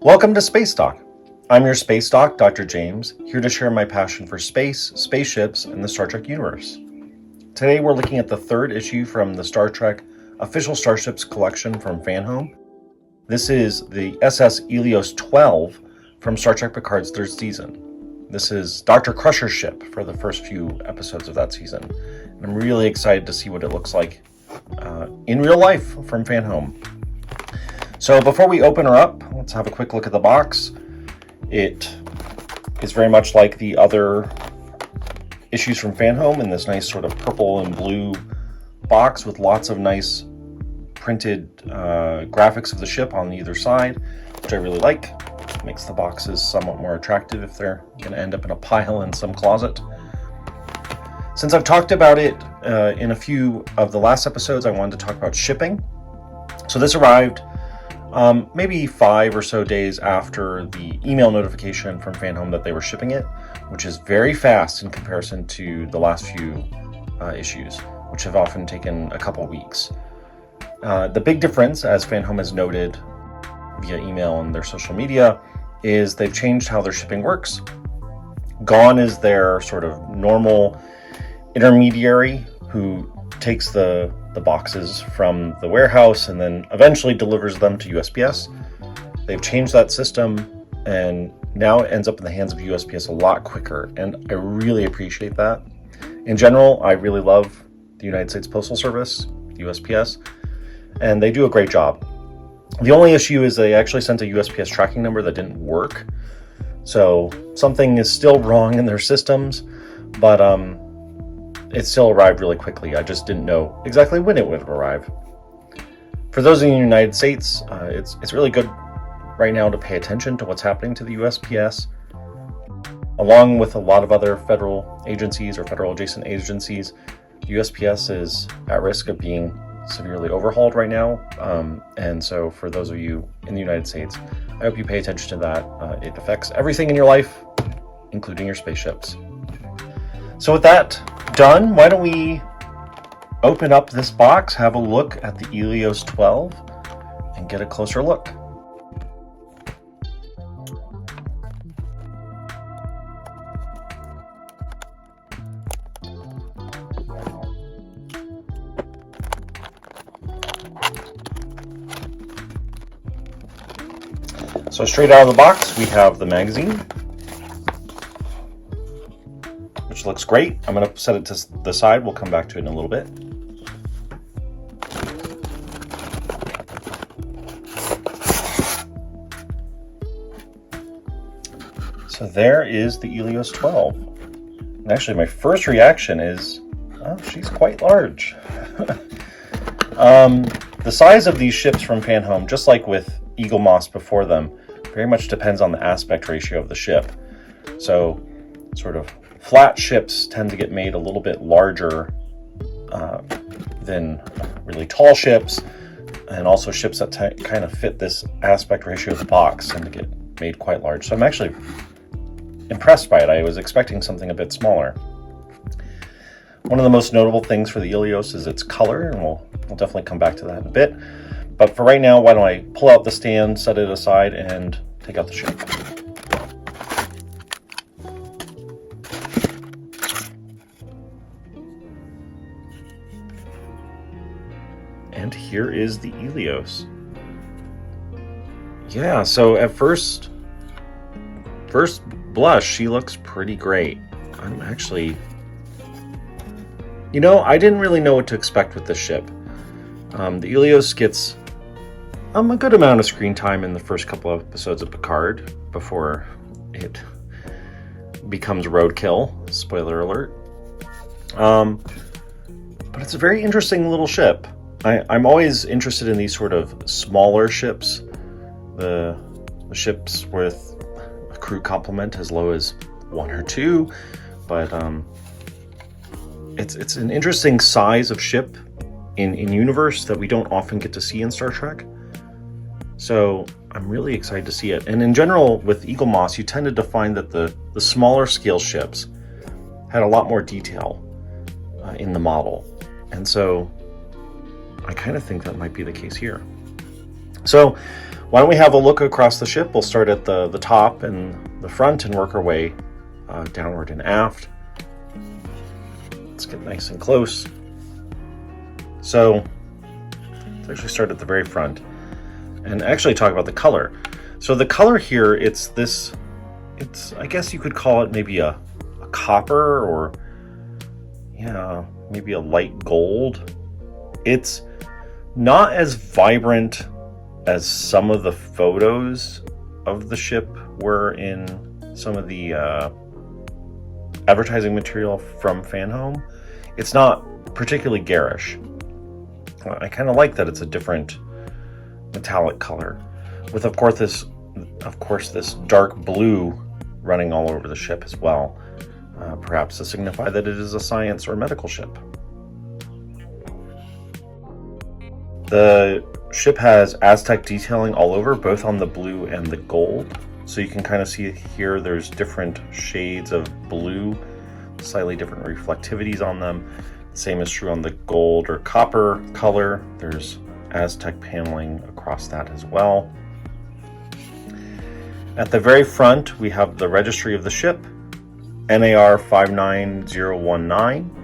Welcome to SpaceDoc. I'm your SpaceDoc, Dr. James, here to share my passion for space, spaceships, and the Star Trek universe. Today we're looking at the third issue from the Star Trek Official Starships collection from Fanhome. This is the SS Eleos XII from Star Trek Picard's third season. This is Dr. Crusher's ship for the first few episodes of that season. And I'm really excited to see what it looks like in real life from Fanhome. So before we open her up, let's have a quick look at the box. It is very much like the other issues from Fanhome in this nice sort of purple and blue box with lots of nice printed graphics of the ship on either side, which I really like. Makes the boxes somewhat more attractive if they're going to end up in a pile in some closet. Since I've talked about it in a few of the last episodes, I wanted to talk about shipping. So this arrived maybe 5 or so days after the email notification from Fanhome that they were shipping it, which is very fast in comparison to the last few issues, which have often taken a couple weeks. The big difference, as Fanhome has noted via email and their social media, is they've changed how their shipping works. Gone is their sort of normal intermediary who takes the boxes from the warehouse and then eventually delivers them to USPS. They've changed that system and now it ends up in the hands of USPS a lot quicker, and I really appreciate that. In general, I really love the United States Postal Service, USPS, and they do a great job. The only issue is they actually sent a USPS tracking number that didn't work, so something is still wrong in their systems, but it still arrived really quickly. I just didn't know exactly when it would arrive. For those in the United States, it's really good right now to pay attention to what's happening to the USPS. Along with a lot of other federal agencies or federal adjacent agencies, the USPS is at risk of being severely overhauled right now. And so for those of you in the United States, I hope you pay attention to that. It affects everything in your life, including your spaceships. So with that done, why don't we open up this box, have a look at the Eleos XII, and get a closer look. So straight out of the box, we have the magazine, which looks great. I'm going to set it to the side. We'll come back to it in a little bit. So there is the Eleos XII. And actually, my first reaction is, oh, she's quite large. The size of these ships from Fanhome, just like with Eaglemoss before them, very much depends on the aspect ratio of the ship. So sort of flat ships tend to get made a little bit larger than really tall ships, and also ships that kind of fit this aspect ratio of the box tend to get made quite large. So I'm actually impressed by it. I was expecting something a bit smaller. One of the most notable things for the Eleos is its color, and we'll definitely come back to that in a bit. But for right now, why don't I pull out the stand, set it aside, and take out the ship. And here is the Eleos. Yeah, so at first blush, she looks pretty great. I'm actually... I didn't really know what to expect with this ship. The Eleos gets a good amount of screen time in the first couple of episodes of Picard before it becomes roadkill. Spoiler alert. But it's a very interesting little ship. I'm always interested in these sort of smaller ships. The ships with a crew complement as low as 1 or 2. But it's an interesting size of ship in universe that we don't often get to see in Star Trek. So I'm really excited to see it. And in general, with Eaglemoss, you tended to find that the smaller scale ships had a lot more detail in the model. And so I kind of think that might be the case here. So Why don't we have a look across the ship? We'll start at the top and the front and work our way downward and aft. Let's get nice and close. So let's actually start at the very front and actually talk about the color. So the color here, it's I guess you could call it maybe a copper, or yeah, maybe a light gold. It's not as vibrant as some of the photos of the ship were in some of the advertising material from Fanhome. It's not particularly garish. I kind of like that it's a different metallic color, with of course this dark blue running all over the ship as well, perhaps to signify that it is a science or medical ship. The ship has Aztec detailing all over, both on the blue and the gold. So you can kind of see here there's different shades of blue, slightly different reflectivities on them. Same is true on the gold or copper color. There's Aztec paneling across that as well. At the very front, we have the registry of the ship, NAR 59019.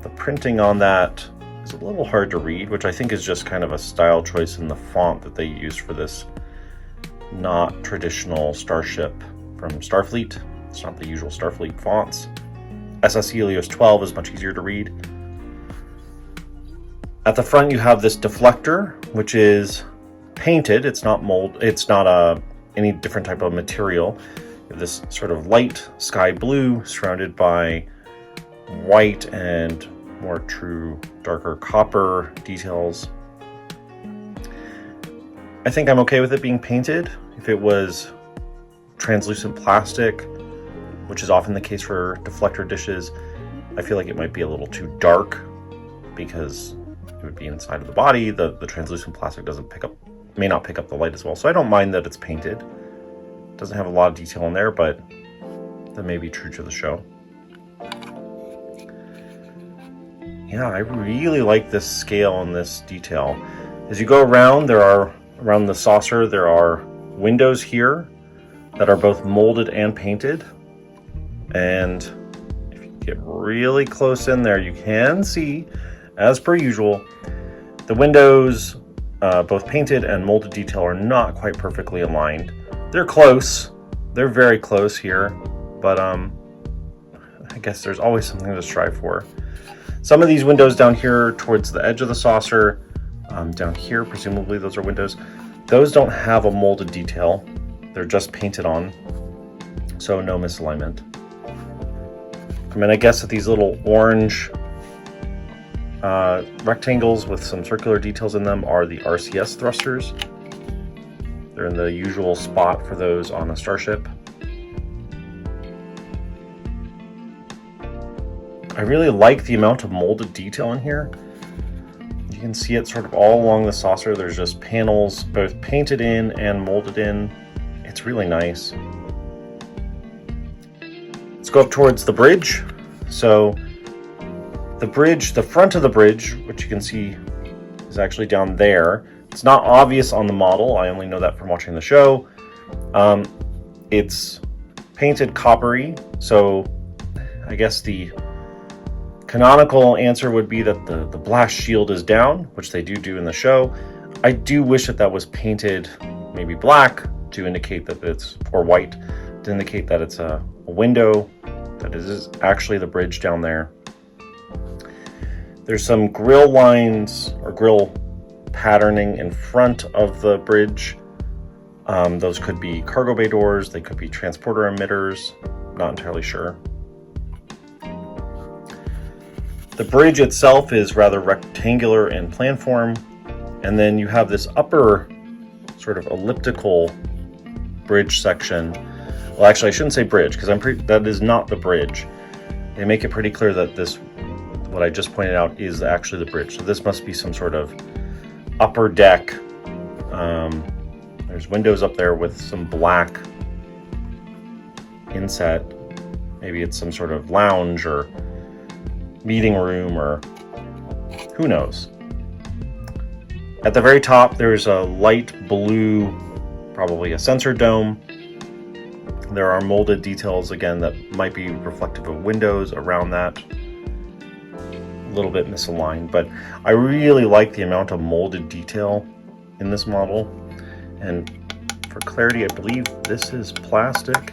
The printing on that is a little hard to read, which I think is just kind of a style choice in the font that they use for this not traditional Starship from Starfleet. It's not the usual Starfleet fonts. SS Eleos XII is much easier to read. At the front you have this deflector, which is painted. It's not any different type of material. You have this sort of light sky blue surrounded by white and more true darker copper details. I think I'm okay with it being painted. If it was translucent plastic, which is often the case for deflector dishes, I feel like it might be a little too dark because it would be inside of the body. The translucent plastic may not pick up the light as well. So I don't mind that it's painted. It doesn't have a lot of detail in there, but that may be true to the show. Yeah, I really like this scale and this detail. As you go around, around the saucer, there are windows here that are both molded and painted. And if you get really close in there, you can see, as per usual, the windows, both painted and molded detail, are not quite perfectly aligned. They're close. They're very close here, but I guess there's always something to strive for. Some of these windows down here towards the edge of the saucer, down here, presumably those are windows, those don't have a molded detail. They're just painted on, so no misalignment. I mean, I guess that these little orange rectangles with some circular details in them are the RCS thrusters. They're in the usual spot for those on a Starship. I really like the amount of molded detail in here. You can see it sort of all along the saucer. There's just panels both painted in and molded in. It's really nice. Let's go up towards the bridge. So the bridge, the front of the bridge, which you can see is actually down there. It's not obvious on the model. I only know that from watching the show. It's painted coppery. So I guess the canonical answer would be that the blast shield is down, which they do in the show. I do wish that was painted maybe black to indicate that it's, or white, to indicate that it's a window, that it is actually the bridge down there. There's some grill lines or grill patterning in front of the bridge. Those could be cargo bay doors, they could be transporter emitters, not entirely sure. The bridge itself is rather rectangular in plan form, and then you have this upper sort of elliptical bridge section. Well, actually, I shouldn't say bridge, because that is not the bridge. They make it pretty clear that this, what I just pointed out, is actually the bridge. So this must be some sort of upper deck. There's windows up there with some black inset. Maybe it's some sort of lounge or meeting room, or who knows. At the very top, there's a light blue, probably a sensor dome. There are molded details, again, that might be reflective of windows around that. A little bit misaligned, but I really like the amount of molded detail in this model. And for clarity, I believe this is plastic.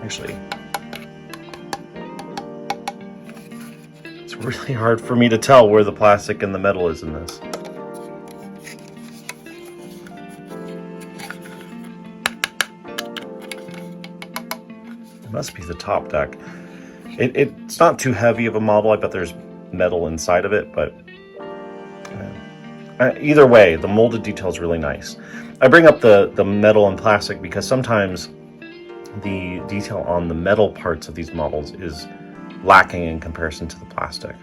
Actually, it's really hard for me to tell where the plastic and the metal is in this. It must be the top deck. It's not too heavy of a model. I bet there's metal inside of it, but either way, the molded detail is really nice. I bring up the metal and plastic because sometimes the detail on the metal parts of these models is lacking in comparison to the plastic.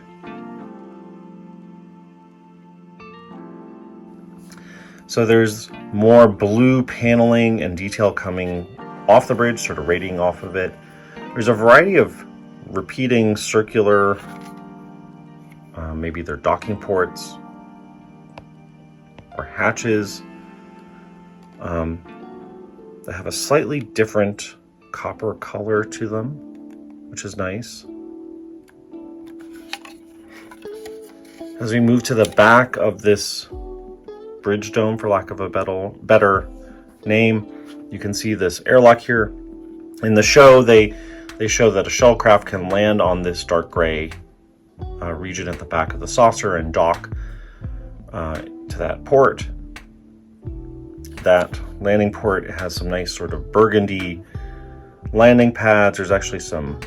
So there's more blue paneling and detail coming off the bridge, sort of radiating off of it. There's a variety of repeating circular, maybe they're docking ports or hatches that have a slightly different copper color to them, which is nice. As we move to the back of this bridge dome, for lack of a better name, you can see this airlock here. In the show, they show that a shuttlecraft can land on this dark gray region at the back of the saucer and dock to that port. That landing port has some nice sort of burgundy landing pads. There's actually some,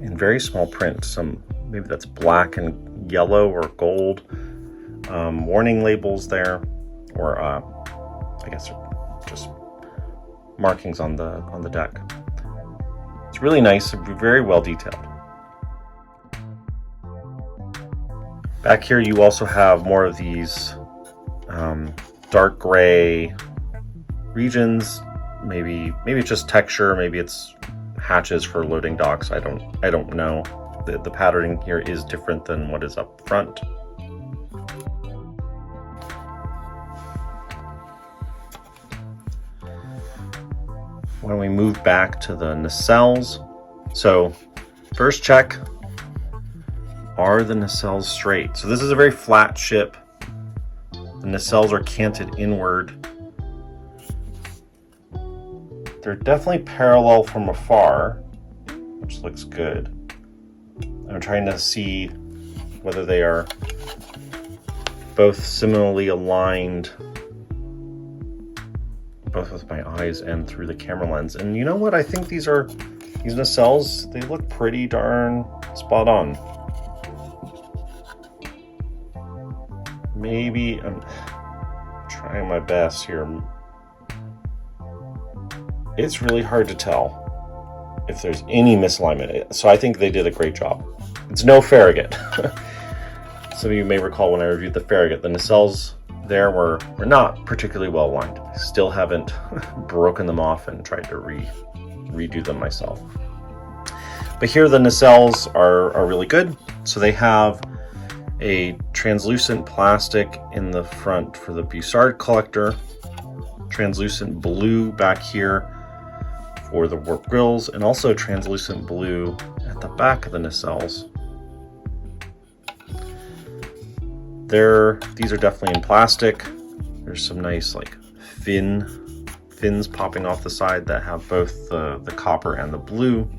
in very small print, some, maybe that's black and yellow or gold warning labels there, or I guess just markings on the deck. It's really nice, very well detailed. Back here you also have more of these dark gray regions. Maybe it's just texture, maybe it's hatches for loading docks. I don't know. The patterning here is different than what is up front. When we move back to the nacelles, so first check, are the nacelles straight? So this is a very flat ship. The nacelles are canted inward. They're definitely parallel from afar, which looks good. I'm trying to see whether they are both similarly aligned, both with my eyes and through the camera lens. And you know what? I think these nacelles, they look pretty darn spot on. Maybe I'm trying my best here. It's really hard to tell if there's any misalignment. So I think they did a great job. It's no Farragut. Some of you may recall when I reviewed the Farragut, the nacelles there were not particularly well aligned. I still haven't broken them off and tried to redo them myself. But here the nacelles are really good. So they have a translucent plastic in the front for the Bussard collector, translucent blue back here for the warp grills, and also translucent blue at the back of the nacelles. These are definitely in plastic. There's some nice like fins popping off the side that have both the copper and the blue.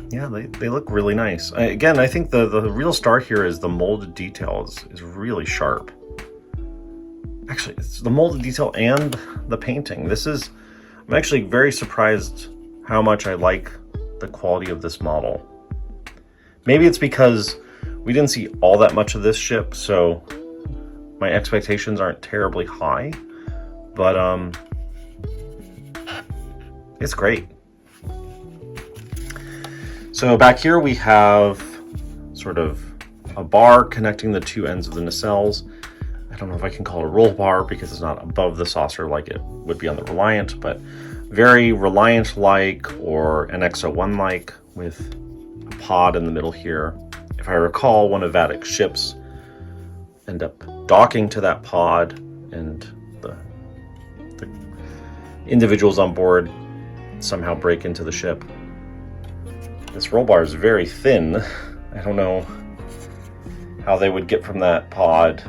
Yeah, they look really nice. Again, I think the real star here is the molded detail is really sharp. Actually, it's the molded detail and the painting. I'm actually very surprised how much I like the quality of this model. Maybe it's because we didn't see all that much of this ship, so my expectations aren't terribly high, but it's great. So back here we have sort of a bar connecting the two ends of the nacelles. I don't know if I can call it a roll bar because it's not above the saucer like it would be on the Reliant, but very Reliant-like or an XO1-like with a pod in the middle here. If I recall, one of Vadic's ships end up docking to that pod, and the individuals on board somehow break into the ship. This roll bar is very thin. I don't know how they would get from that pod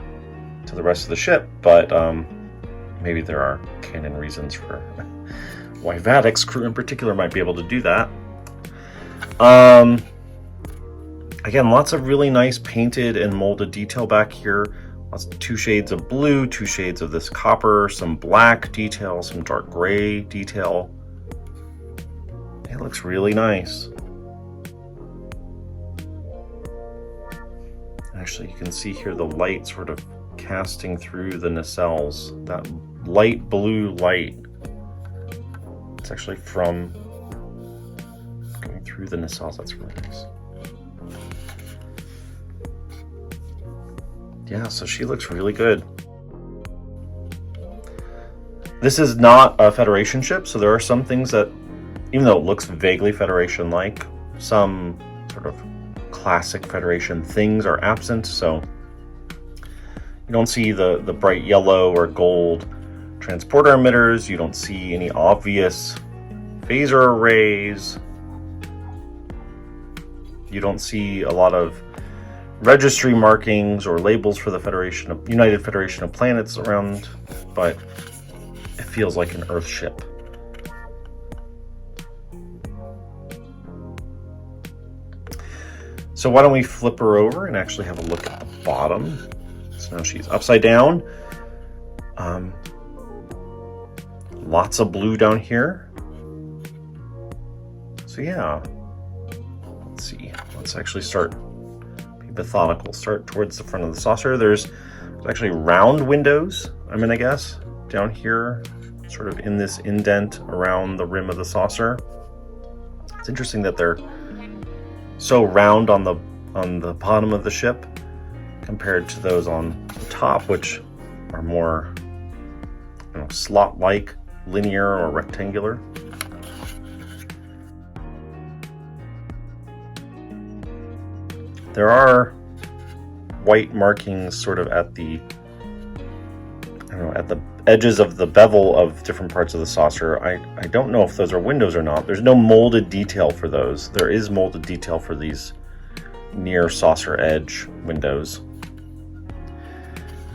to the rest of the ship, but maybe there are canon reasons for why Vadic's crew in particular might be able to do that. Again, lots of really nice painted and molded detail back here. Lots of 2 shades of blue, 2 shades of this copper, some black detail, some dark gray detail. It looks really nice. Actually, you can see here the light sort of casting through the nacelles. That light blue light. It's actually from going through the nacelles. That's really nice. Yeah, so she looks really good. This is not a Federation ship, so there are some things that, even though it looks vaguely Federation-like, some sort of classic Federation things are absent. So you don't see the bright yellow or gold transporter emitters. You don't see any obvious phaser arrays. You don't see a lot of registry markings or labels for the United Federation of Planets around, but it feels like an Earth ship. So why don't we flip her over and actually have a look at the bottom. So now she's upside down. Lots of blue down here. So yeah, let's see. Let's actually start methodical. Start towards the front of the saucer. There's actually round windows, I'm gonna guess, down here, sort of in this indent around the rim of the saucer. It's interesting that they're so round on the bottom of the ship compared to those on the top, which are more, you know, slot-like, linear or rectangular. There are white markings sort of at the, at the edges of the bevel of different parts of the saucer. I don't know if those are windows or not. There's no molded detail for those. There is molded detail for these near saucer edge windows.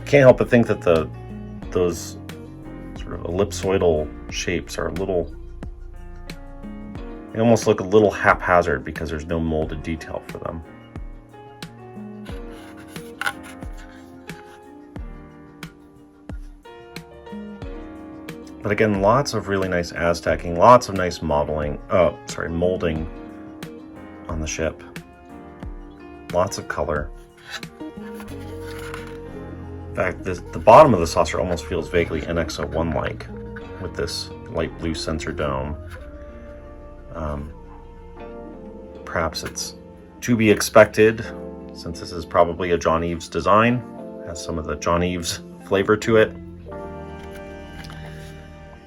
Can't help but think that those sort of ellipsoidal shapes are they almost look a little haphazard because there's no molded detail for them. But again, lots of really nice Aztecing, lots of nice molding on the ship. Lots of color. In fact, the bottom of the saucer almost feels vaguely NX-01-like with this light blue sensor dome. Perhaps it's to be expected, since this is probably a John Eves design. Has some of the John Eves flavor to it.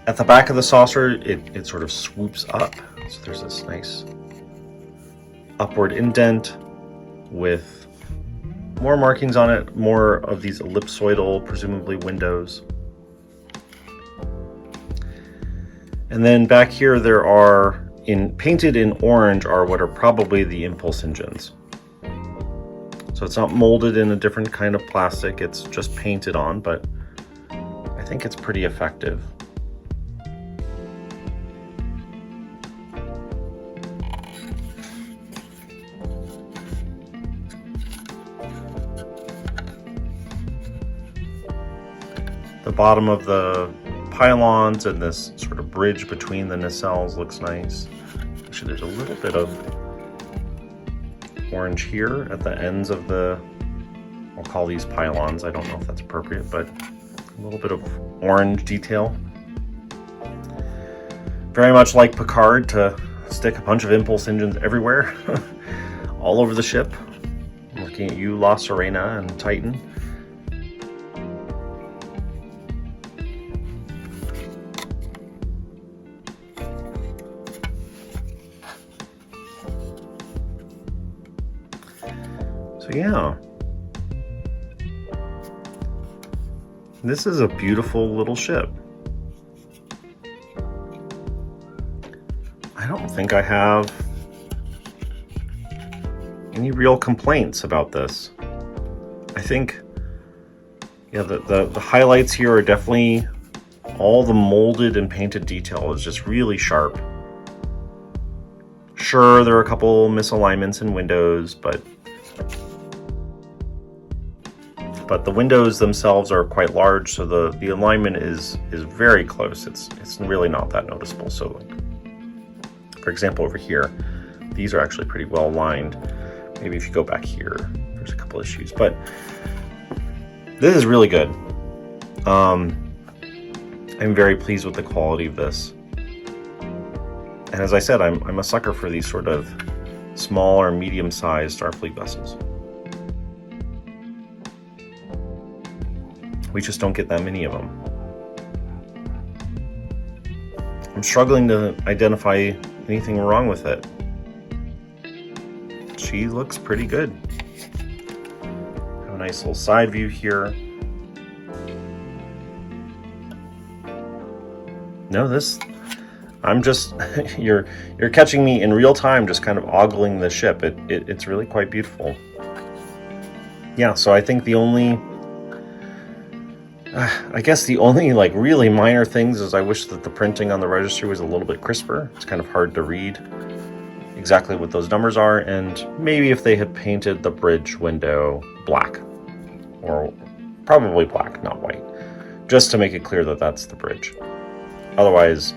At the back of the saucer, it sort of swoops up. So there's this nice upward indent with more markings on it, more of these ellipsoidal, presumably windows. And then back here there are, painted in orange, are what are probably the impulse engines. So it's not molded in a different kind of plastic, it's just painted on, but I think it's pretty effective. The bottom of the pylons and this sort of bridge between the nacelles looks nice. Actually, there's a little bit of orange here at the ends of I'll call these pylons, I don't know if that's appropriate, but a little bit of orange detail. Very much like Picard, to stick a bunch of impulse engines everywhere, all over the ship. I'm looking at you, La Sirena and Titan. So yeah, this is a beautiful little ship. I don't think I have any real complaints about this. I think, yeah, the highlights here are definitely all the molded and painted detail is just really sharp. Sure, there are a couple misalignments in windows, but the windows themselves are quite large, so the alignment is very close. It's really not that noticeable. So, for example, over here, these are actually pretty well aligned. Maybe if you go back here, there's a couple issues, but this is really good. I'm very pleased with the quality of this. And as I said, I'm a sucker for these sort of small or medium-sized Starfleet vessels. We just don't get that many of them. I'm struggling to identify anything wrong with it. She looks pretty good. Have a nice little side view here. No, I'm just, you're catching me in real time, just kind of ogling the ship. It's really quite beautiful. Yeah, so I think the only like really minor things is I wish that the printing on the registry was a little bit crisper. It's kind of hard to read exactly what those numbers are, and maybe if they had painted the bridge window black, or probably black, not white, just to make it clear that that's the bridge. Otherwise,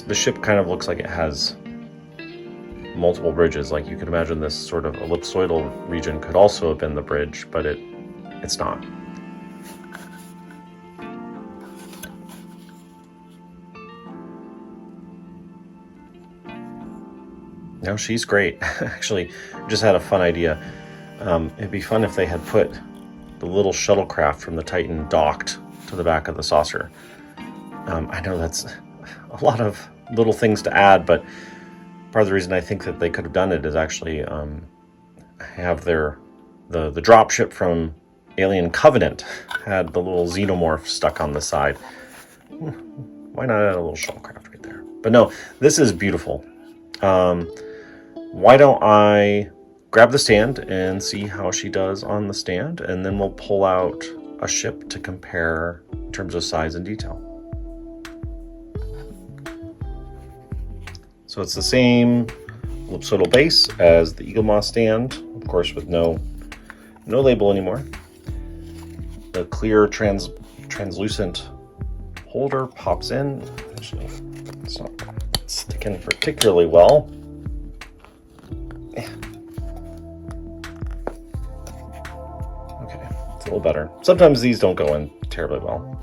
the ship kind of looks like it has multiple bridges. Like you could imagine this sort of ellipsoidal region could also have been the bridge, but it's not. No, she's great. Actually, just had a fun idea. It'd be fun if they had put the little shuttlecraft from the Titan docked to the back of the saucer. I know that's a lot of little things to add, but part of the reason I think that they could have done it is actually have the dropship from Alien Covenant had the little xenomorph stuck on the side. Why not add a little shuttlecraft right there? But no, this is beautiful. Why don't I grab the stand and see how she does on the stand, and then we'll pull out a ship to compare in terms of size and detail. So it's the same ellipsoidal base as the Eaglemoss stand, of course with no label anymore. The clear translucent holder pops in. Actually, it's not sticking particularly well. Okay, it's a little better. Sometimes these don't go in terribly well.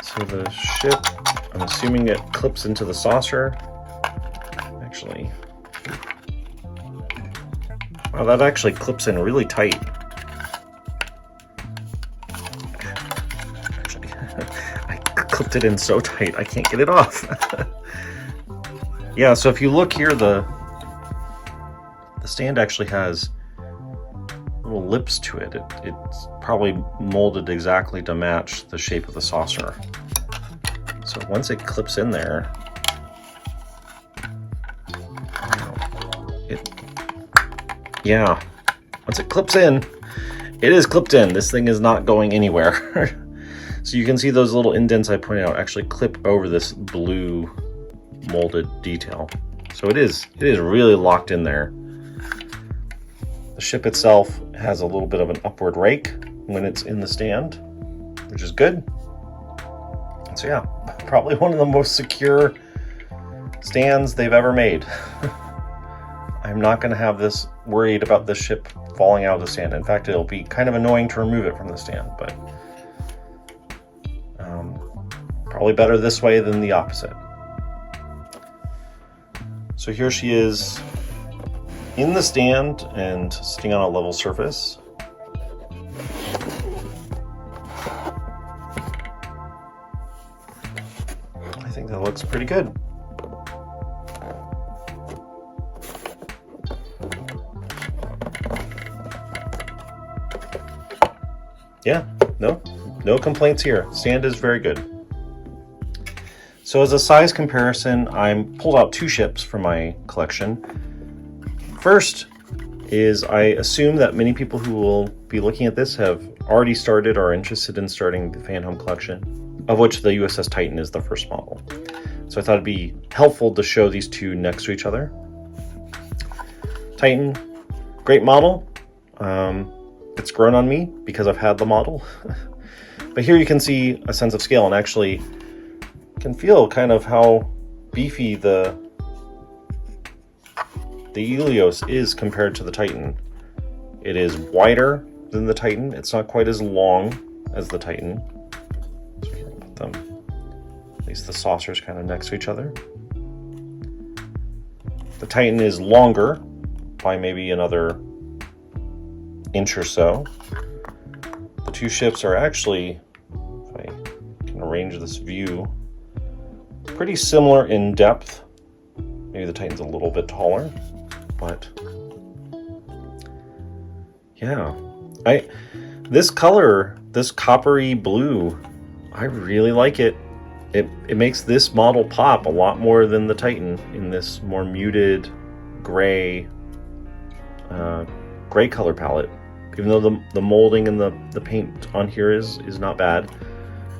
So the ship, I'm assuming it clips into the saucer. Actually, wow, that actually clips in really tight. Actually, I clipped it in so tight, I can't get it off. Yeah, so if you look here, the stand actually has little lips to it. It's probably molded exactly to match the shape of the saucer. So once it clips in there, once it clips in, it is clipped in. This thing is not going anywhere. So you can see those little indents I pointed out actually clip over this blue molded detail. So it is really locked in there. The ship itself has a little bit of an upward rake when it's in the stand, which is good. So yeah, probably one of the most secure stands they've ever made. I'm not going to have this worried about this ship falling out of the stand. In fact, it'll be kind of annoying to remove it from the stand, but probably better this way than the opposite. So here she is in the stand and sitting on a level surface. I think that looks pretty good. Yeah, no complaints here. Stand is very good. So as a size comparison, I pulled out 2 ships from my collection. First is I assume that many people who will be looking at this have already started or are interested in starting the Fanhome collection, of which the USS Titan is the first model. So I thought it'd be helpful to show these two next to each other. Titan, great model. It's grown on me because I've had the model. But here you can see a sense of scale, and actually can feel kind of how beefy the Eleos is compared to the Titan. It is wider than the Titan. It's not quite as long as the Titan. So we can put them, at least the saucers, kind of next to each other. The Titan is longer by maybe another inch or so. The 2 ships are actually, if I can arrange this view, pretty similar in depth. Maybe the Titan's a little bit taller, but yeah. This color, this coppery blue, I really like it. It makes this model pop a lot more than the Titan in this more muted gray color palette. Even though the molding and the paint on here is not bad,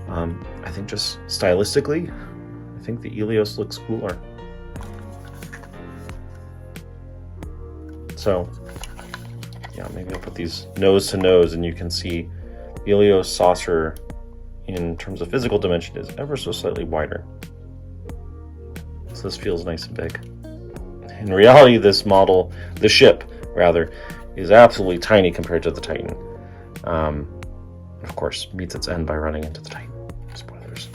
I think just stylistically, I think the Eleos looks cooler. So yeah, maybe I'll put these nose to nose, and you can see the Eleos saucer in terms of physical dimension is ever so slightly wider. So this feels nice and big. In reality, this model, the ship rather, is absolutely tiny compared to the Titan. Of course, meets its end by running into the Titan. Spoilers.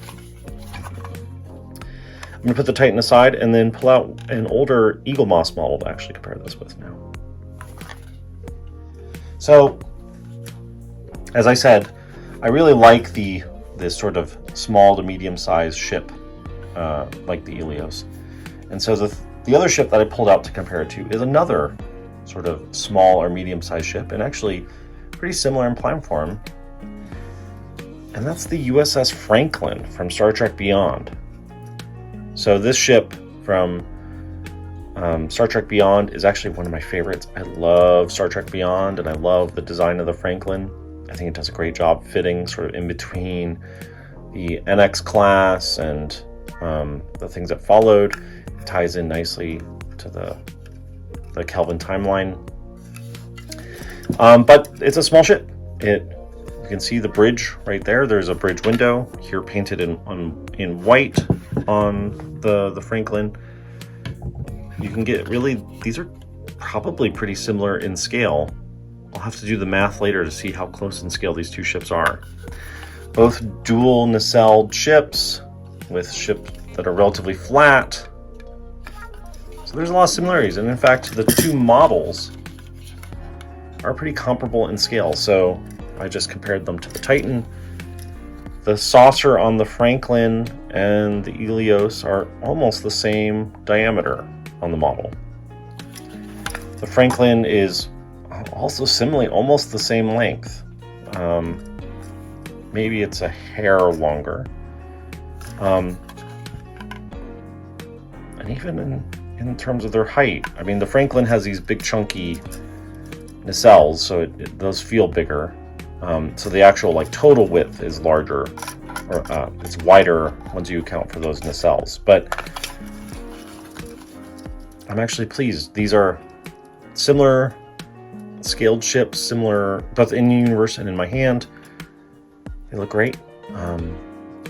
I'm going to put the Titan aside and then pull out an older Eaglemoss model to actually compare this with now. So, as I said, I really like this sort of small to medium-sized ship, like the Eleos. And so the other ship that I pulled out to compare it to is another sort of small or medium-sized ship, and actually pretty similar in platform. And that's the USS Franklin from Star Trek Beyond. So this ship from Star Trek Beyond is actually one of my favorites. I love Star Trek Beyond, and I love the design of the Franklin. I think it does a great job fitting sort of in between the NX class and the things that followed. It ties in nicely to the Kelvin timeline. But it's a small ship. You can see the bridge right there. There's a bridge window here painted in white on the Franklin. You can get really, these are probably pretty similar in scale. I'll have to do the math later to see how close in scale these two ships are. Both dual nacelled ships with ships that are relatively flat. So there's a lot of similarities, and in fact the two models are pretty comparable in scale. So I just compared them to the Titan. The saucer on the Franklin and the Eleos are almost the same diameter on the model. The Franklin is also similarly almost the same length. Maybe it's a hair longer. And even in terms of their height, I mean, the Franklin has these big chunky nacelles, so it does feel bigger. So the actual total width is larger, or it's wider once you account for those nacelles. But I'm actually pleased. These are similar scaled ships, similar both in the universe and in my hand. They look great. I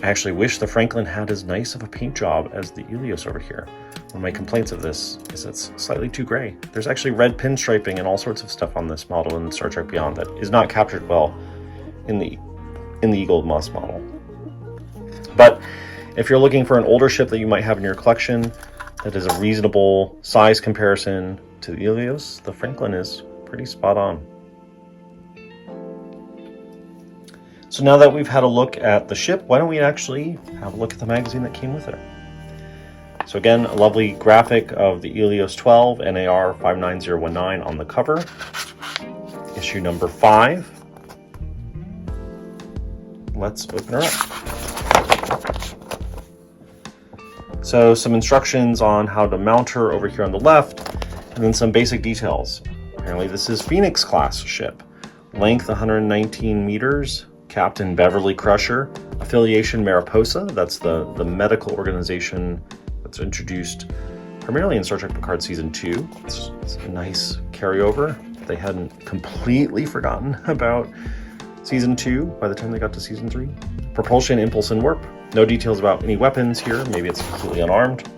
actually wish the Franklin had as nice of a paint job as the Eleos over here. One of my complaints of this is it's slightly too gray. There's actually red pinstriping and all sorts of stuff on this model in Star Trek Beyond that is not captured well in the Eaglemoss model. But if you're looking for an older ship that you might have in your collection that is a reasonable size comparison to the Eleos, the Franklin is pretty spot on. So now that we've had a look at the ship, why don't we actually have a look at the magazine that came with it? So again, a lovely graphic of the Eleos XII NAR 59019 on the cover. Issue number 5. let's open her up. So some instructions on how to mount her over here on the left, and then some basic details. Apparently this is Phoenix class ship. Length 119 meters, Captain Beverly Crusher, affiliation Mariposa, that's the medical organization that's introduced primarily in Star Trek Picard Season 2. It's a nice carryover. They hadn't completely forgotten about Season 2 by the time they got to Season 3. Propulsion, impulse, and warp. No details about any weapons here. Maybe it's completely unarmed.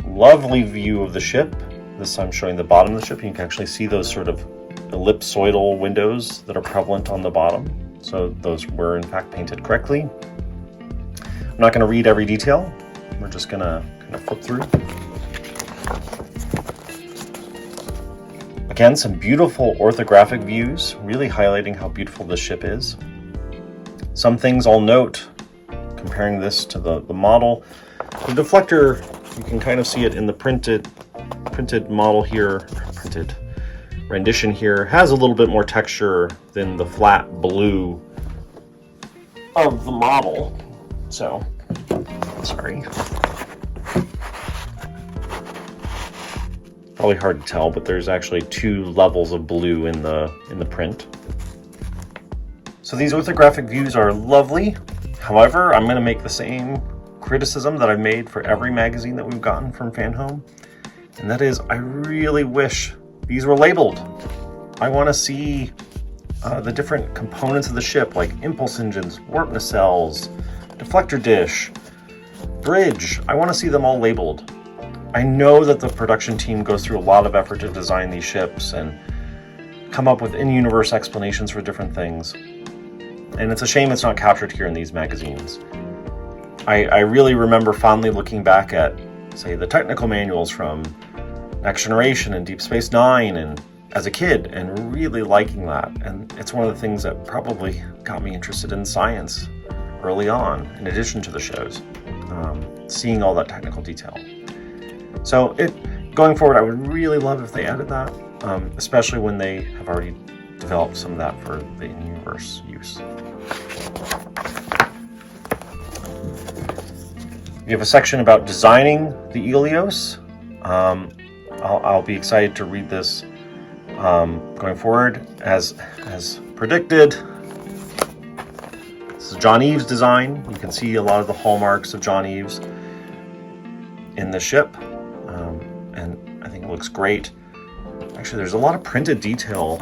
Lovely view of the ship. This time showing the bottom of the ship. You can actually see those sort of ellipsoidal windows that are prevalent on the bottom. So those were in fact painted correctly. I'm not going to read every detail. We're just going to kind of flip through. Again, some beautiful orthographic views, really highlighting how beautiful this ship is. Some things I'll note, comparing this to the model. The deflector, you can kind of see it in the printed model here, printed rendition here, has a little bit more texture than the flat blue of the model. So, sorry. Probably hard to tell, but there's actually 2 levels of blue in the print. So these orthographic views are lovely. However, I'm going to make the same criticism that I've made for every magazine that we've gotten from Fanhome, and that is I really wish these were labeled. I want to see the different components of the ship, like impulse engines, warp nacelles, deflector dish, bridge. I want to see them all labeled. I know that the production team goes through a lot of effort to design these ships and come up with in-universe explanations for different things. And it's a shame it's not captured here in these magazines. I really remember fondly looking back at, say, the technical manuals from Next Generation and Deep Space Nine and as a kid, and really liking that. And it's one of the things that probably got me interested in science early on, in addition to the shows, seeing all that technical detail. So going forward, I would really love if they added that, especially when they have already developed some of that for the in-universe use. We have a section about designing the Eleos. I'll be excited to read this going forward. As predicted, this is John Eves' design. You can see a lot of the hallmarks of John Eves in the ship. And I think it looks great. Actually, there's a lot of printed detail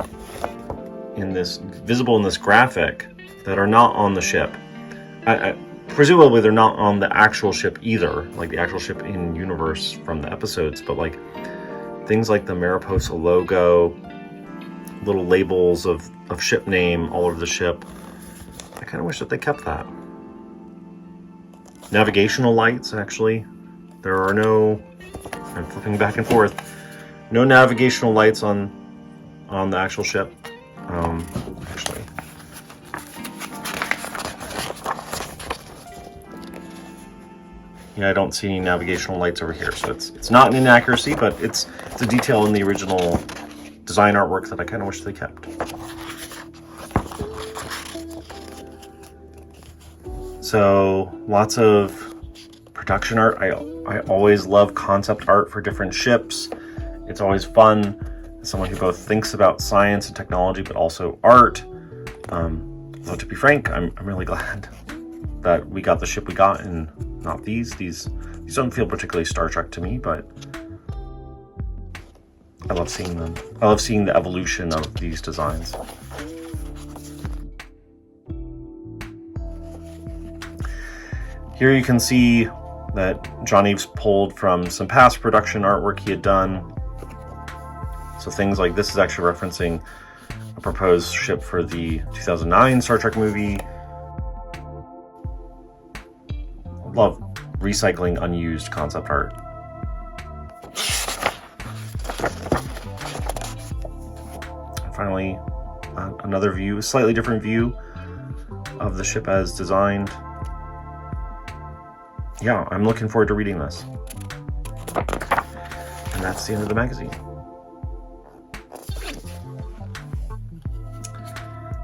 visible in this graphic that are not on the ship. Presumably they're not on the actual ship either, like the actual ship in universe from the episodes, but like things like the Mariposa logo, little labels of ship name all over the ship. I kind of wish that they kept that. Navigational lights, actually. There are no, I'm flipping back and forth, no navigational lights on the actual ship. Actually, yeah, I don't see any navigational lights over here, so it's not an inaccuracy, but it's a detail in the original design artwork that I kind of wish they kept. So lots of production art. I always love concept art for different ships. It's always fun. As someone who both thinks about science and technology, but also art. Though to be frank, I'm really glad that we got the ship we got and not these. These don't feel particularly Star Trek to me, but I love seeing them. I love seeing the evolution of these designs. Here you can see that John Eves pulled from some past production artwork he had done. So things like this is actually referencing a proposed ship for the 2009 Star Trek movie. Love recycling unused concept art. And finally, another view, a slightly different view of the ship as designed. Yeah, I'm looking forward to reading this. And that's the end of the magazine.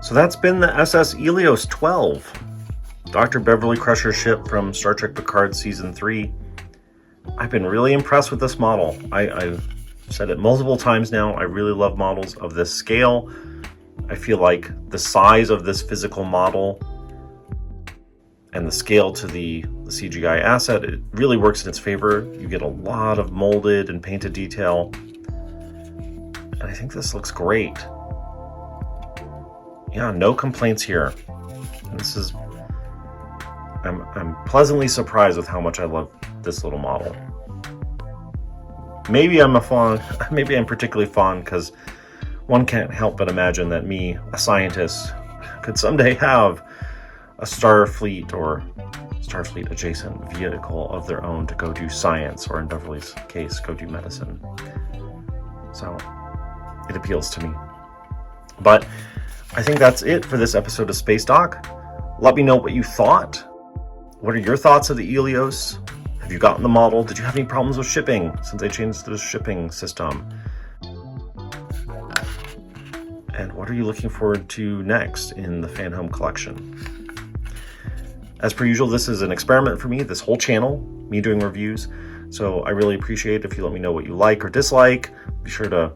So that's been the SS Eleos XII, Dr. Beverly Crusher ship from Star Trek Picard Season 3. I've been really impressed with this model. I've said it multiple times now. I really love models of this scale. I feel like the size of this physical model and the scale to the CGI asset, it really works in its favor. You get a lot of molded and painted detail. And I think this looks great. Yeah, no complaints here. This is, I'm pleasantly surprised with how much I love this little model. Maybe I'm particularly fond because one can't help but imagine that me, a scientist, could someday have a Starfleet or Starfleet adjacent vehicle of their own to go do science, or in Beverly's case, go do medicine. So it appeals to me. But I think that's it for this episode of SpaceDoc. Let me know what you thought. What are your thoughts of the Eleos? Have you gotten the model? Did you have any problems with shipping since they changed the shipping system? And what are you looking forward to next in the Fanhome collection? As per usual, this is an experiment for me, this whole channel, me doing reviews. So I really appreciate it if you let me know what you like or dislike. Be sure to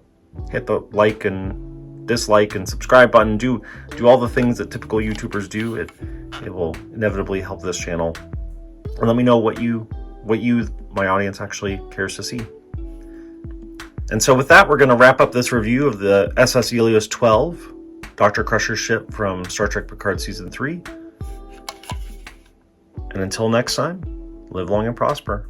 hit the like and dislike and subscribe button. Do all the things that typical YouTubers do. It will inevitably help this channel. And let me know what you, my audience, actually cares to see. And so with that, we're going to wrap up this review of the SS Eleos XII, Dr. Crusher's ship from Star Trek Picard Season 3. And until next time, live long and prosper.